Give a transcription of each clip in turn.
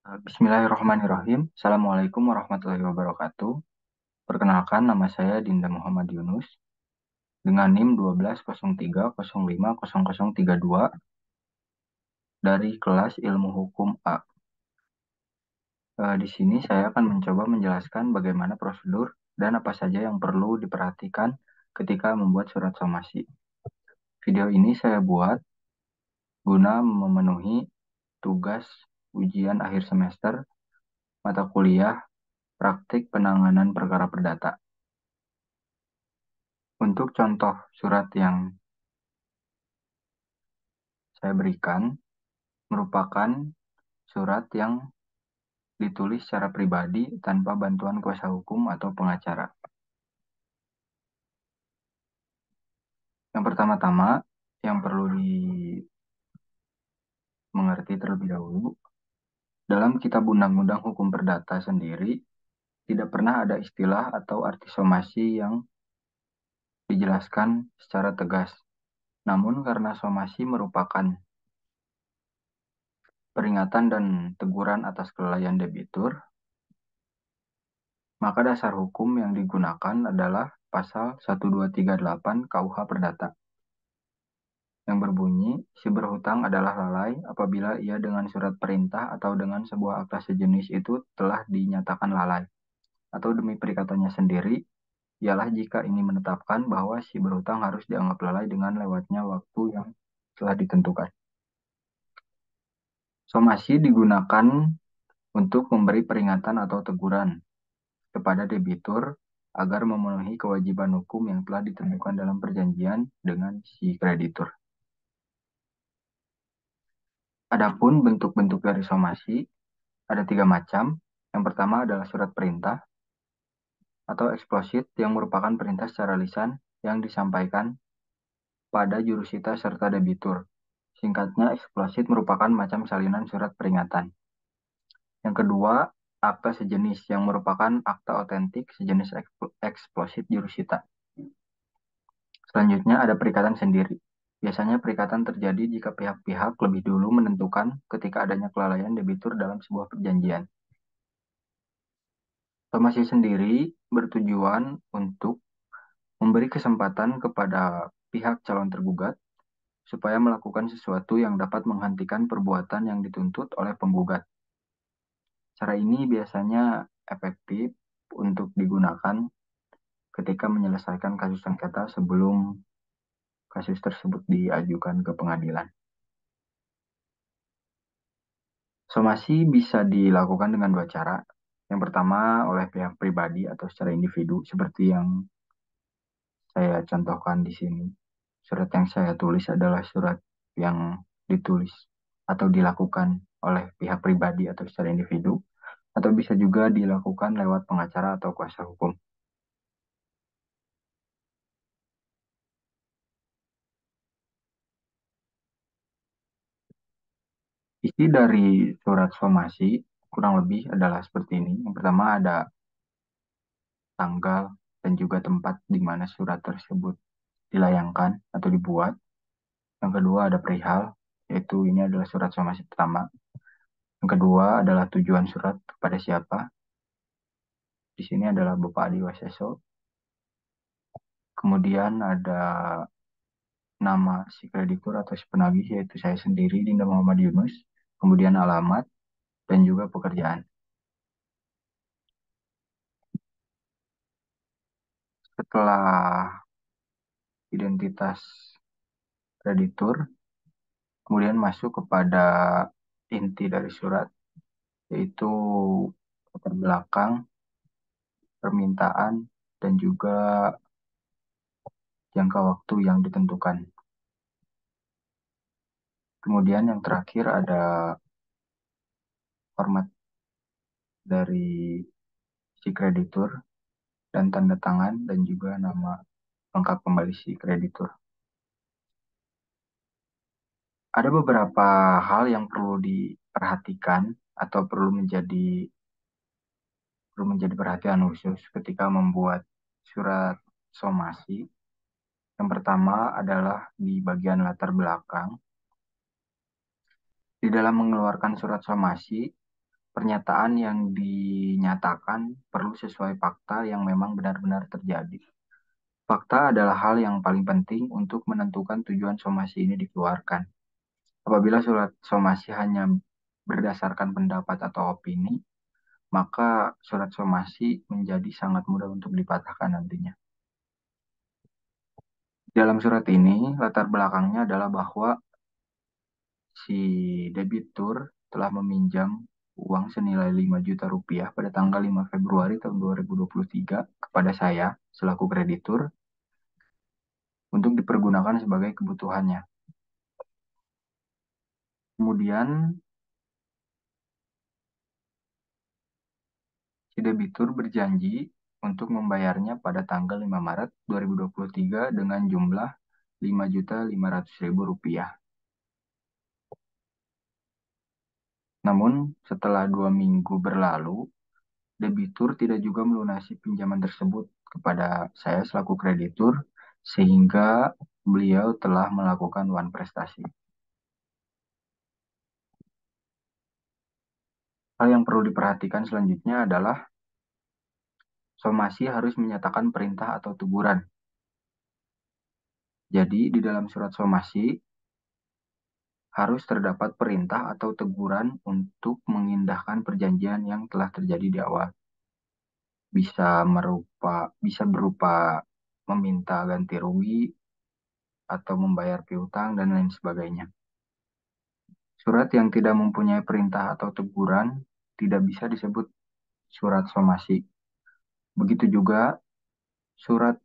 Bismillahirrahmanirrahim. Assalamualaikum warahmatullahi wabarakatuh. Perkenalkan, nama saya Dinda Muhammad Yunus dengan NIM 1203050032 dari kelas Ilmu Hukum A. Di sini saya akan mencoba menjelaskan bagaimana prosedur dan apa saja yang perlu diperhatikan ketika membuat surat somasi. Video ini saya buat guna memenuhi tugas ujian akhir semester mata kuliah praktik penanganan perkara perdata. Untuk contoh surat yang saya berikan merupakan surat yang ditulis secara pribadi tanpa bantuan kuasa hukum atau pengacara. Yang pertama-tama yang perlu dimengerti terlebih dahulu, dalam Kitab Undang-Undang Hukum Perdata sendiri tidak pernah ada istilah atau arti somasi yang dijelaskan secara tegas. Namun karena somasi merupakan peringatan dan teguran atas kelalaian debitur, maka dasar hukum yang digunakan adalah pasal 1238 KUH Perdata yang berbunyi, si berhutang adalah lalai apabila ia dengan surat perintah atau dengan sebuah akta sejenis itu telah dinyatakan lalai, atau demi perikatannya sendiri, ialah jika ini menetapkan bahwa si berhutang harus dianggap lalai dengan lewatnya waktu yang telah ditentukan. Somasi digunakan untuk memberi peringatan atau teguran kepada debitur agar memenuhi kewajiban hukum yang telah ditentukan dalam perjanjian dengan si kreditur. Adapun bentuk-bentuk dari somasi ada 3 macam. Yang pertama adalah surat perintah atau eksplosit yang merupakan perintah secara lisan yang disampaikan pada jurusita serta debitur. Singkatnya, eksplosit merupakan macam salinan surat peringatan. Yang kedua, akta sejenis yang merupakan akta otentik sejenis eksplosit jurusita. Selanjutnya ada perikatan sendiri. Biasanya perikatan terjadi jika pihak-pihak lebih dulu menentukan ketika adanya kelalaian debitur dalam sebuah perjanjian. Somasi sendiri bertujuan untuk memberi kesempatan kepada pihak calon tergugat supaya melakukan sesuatu yang dapat menghentikan perbuatan yang dituntut oleh penggugat. Cara ini biasanya efektif untuk digunakan ketika menyelesaikan kasus sengketa sebelum kasus tersebut diajukan ke pengadilan. Somasi bisa dilakukan dengan 2 cara. Yang pertama oleh pihak pribadi atau secara individu seperti yang saya contohkan di sini. Surat yang saya tulis adalah surat yang ditulis atau dilakukan oleh pihak pribadi atau secara individu, atau bisa juga dilakukan lewat pengacara atau kuasa hukum. Isi dari surat somasi kurang lebih adalah seperti ini. Yang pertama ada tanggal dan juga tempat di mana surat tersebut dilayangkan atau dibuat. Yang kedua ada perihal, yaitu ini adalah surat somasi pertama. Yang kedua adalah tujuan surat kepada siapa. Di sini adalah Bapak Adi Waseso. Kemudian ada nama si kreditur atau si penagih, yaitu saya sendiri, Dinda Muhammad Yunus. Kemudian alamat dan juga pekerjaan. Setelah identitas kreditur, kemudian masuk kepada inti dari surat, yaitu latar belakang, permintaan, dan juga jangka waktu yang ditentukan. Kemudian yang terakhir ada format dari si kreditur dan tanda tangan dan juga nama lengkap kembali si kreditur. Ada beberapa hal yang perlu diperhatikan atau perlu menjadi perhatian khusus ketika membuat surat somasi. Yang pertama adalah di bagian latar belakang. Di dalam mengeluarkan surat somasi, Pernyataan yang dinyatakan perlu sesuai fakta yang memang benar-benar terjadi. Fakta adalah hal yang paling penting untuk menentukan tujuan somasi ini dikeluarkan. Apabila surat somasi hanya berdasarkan pendapat atau opini, maka surat somasi menjadi sangat mudah untuk dipatahkan nantinya. Dalam surat ini, latar belakangnya adalah bahwa si debitur telah meminjam uang senilai 5 juta rupiah pada tanggal 5 Februari tahun 2023 kepada saya selaku kreditur untuk dipergunakan sebagai kebutuhannya. Kemudian si debitur berjanji untuk membayarnya pada tanggal 5 Maret 2023 dengan jumlah 5.500.000 rupiah. Namun setelah 2 minggu berlalu, debitur tidak juga melunasi pinjaman tersebut kepada saya selaku kreditur, sehingga beliau telah melakukan wan prestasi. Hal yang perlu diperhatikan selanjutnya adalah somasi harus menyatakan perintah atau teguran. Jadi di dalam surat somasi harus terdapat perintah atau teguran untuk mengindahkan perjanjian yang telah terjadi di awal. Bisa berupa meminta ganti rugi atau membayar piutang dan lain sebagainya. Surat yang tidak mempunyai perintah atau teguran tidak bisa disebut surat somasi. Begitu juga surat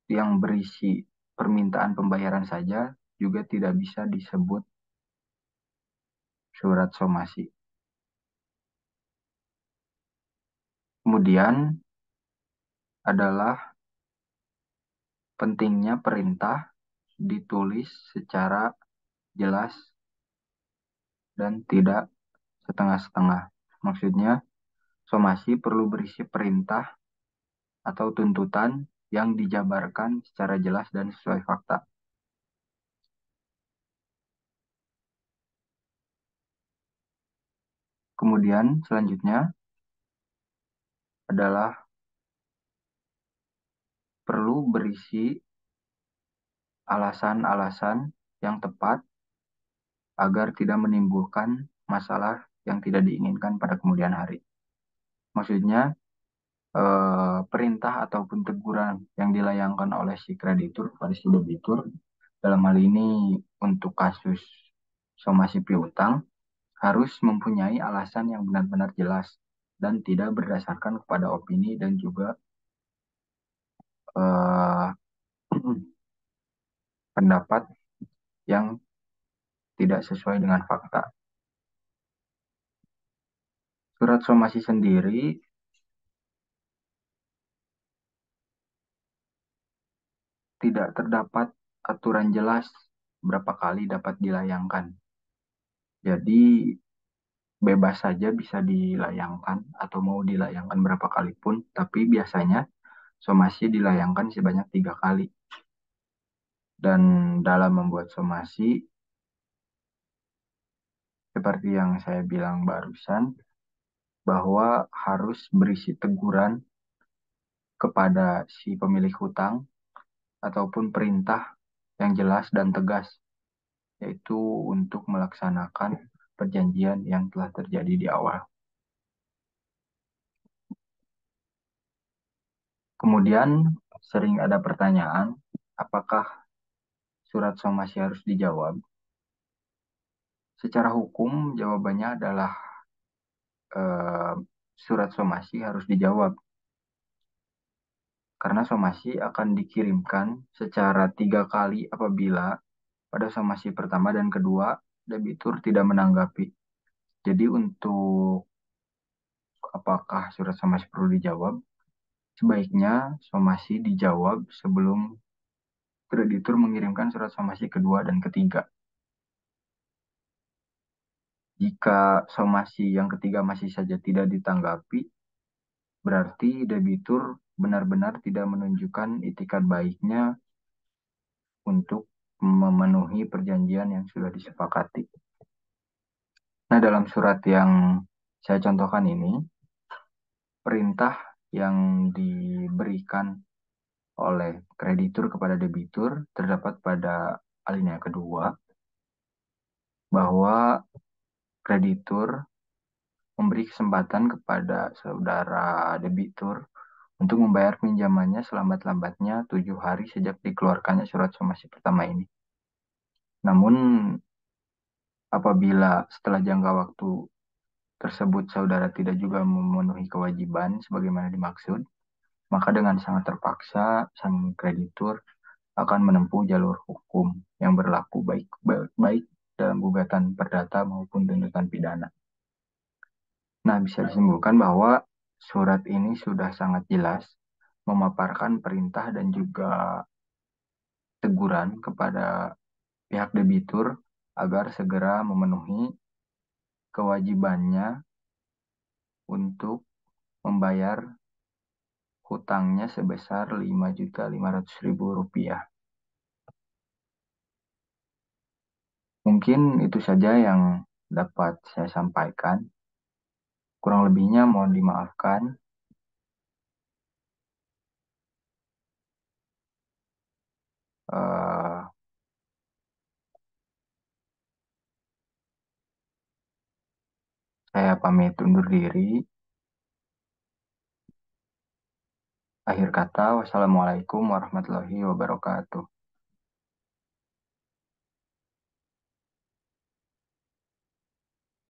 yang berisi permintaan pembayaran saja juga tidak bisa disebut surat somasi. Kemudian adalah pentingnya perintah ditulis secara jelas dan tidak setengah-setengah. Maksudnya, somasi perlu berisi perintah atau tuntutan yang dijabarkan secara jelas dan sesuai fakta. Kemudian selanjutnya adalah perlu berisi alasan-alasan yang tepat agar tidak menimbulkan masalah yang tidak diinginkan pada kemudian hari. Maksudnya, perintah ataupun teguran yang dilayangkan oleh si kreditur kepada si debitur, dalam hal ini untuk kasus somasi piutang, harus mempunyai alasan yang benar-benar jelas dan tidak berdasarkan kepada opini dan juga eh, pendapat yang tidak sesuai dengan fakta. Surat somasi sendiri tidak terdapat aturan jelas berapa kali dapat dilayangkan. Jadi bebas saja bisa dilayangkan atau mau dilayangkan berapa kali pun, tapi biasanya somasi dilayangkan sebanyak 3 kali. Dan dalam membuat somasi, seperti yang saya bilang barusan, bahwa harus berisi teguran kepada si pemilik hutang ataupun perintah yang jelas dan tegas, yaitu untuk melaksanakan perjanjian yang telah terjadi di awal. Kemudian sering ada pertanyaan, apakah surat somasi harus dijawab? Secara hukum jawabannya adalah eh, surat somasi harus dijawab karena somasi akan dikirimkan secara 3 kali apabila pada somasi pertama dan kedua debitur tidak menanggapi. Jadi untuk apakah surat somasi perlu dijawab, sebaiknya somasi dijawab sebelum kreditur mengirimkan surat somasi kedua dan ketiga. Jika somasi yang ketiga masih saja tidak ditanggapi, berarti debitur benar-benar tidak menunjukkan itikat baiknya untuk memenuhi perjanjian yang sudah disepakati. Nah, dalam surat yang Saya contohkan ini, perintah yang diberikan oleh kreditur kepada debitur terdapat pada alinea kedua bahwa kreditur memberi kesempatan kepada saudara debitur untuk membayar pinjamannya selambat-lambatnya 7 hari sejak dikeluarkannya surat somasi pertama ini. Namun, apabila setelah jangka waktu tersebut saudara tidak juga memenuhi kewajiban sebagaimana dimaksud, maka dengan sangat terpaksa sang kreditur akan menempuh jalur hukum yang berlaku baik dalam gugatan perdata maupun tuntutan pidana. Nah, bisa disimpulkan bahwa surat ini sudah sangat jelas memaparkan perintah dan juga teguran kepada pihak debitur agar segera memenuhi kewajibannya untuk membayar hutangnya sebesar Rp5.500.000. Mungkin itu saja yang dapat saya sampaikan. Kurang lebihnya mohon dimaafkan. Eh, saya pamit undur diri. Akhir kata, wassalamualaikum warahmatullahi wabarakatuh.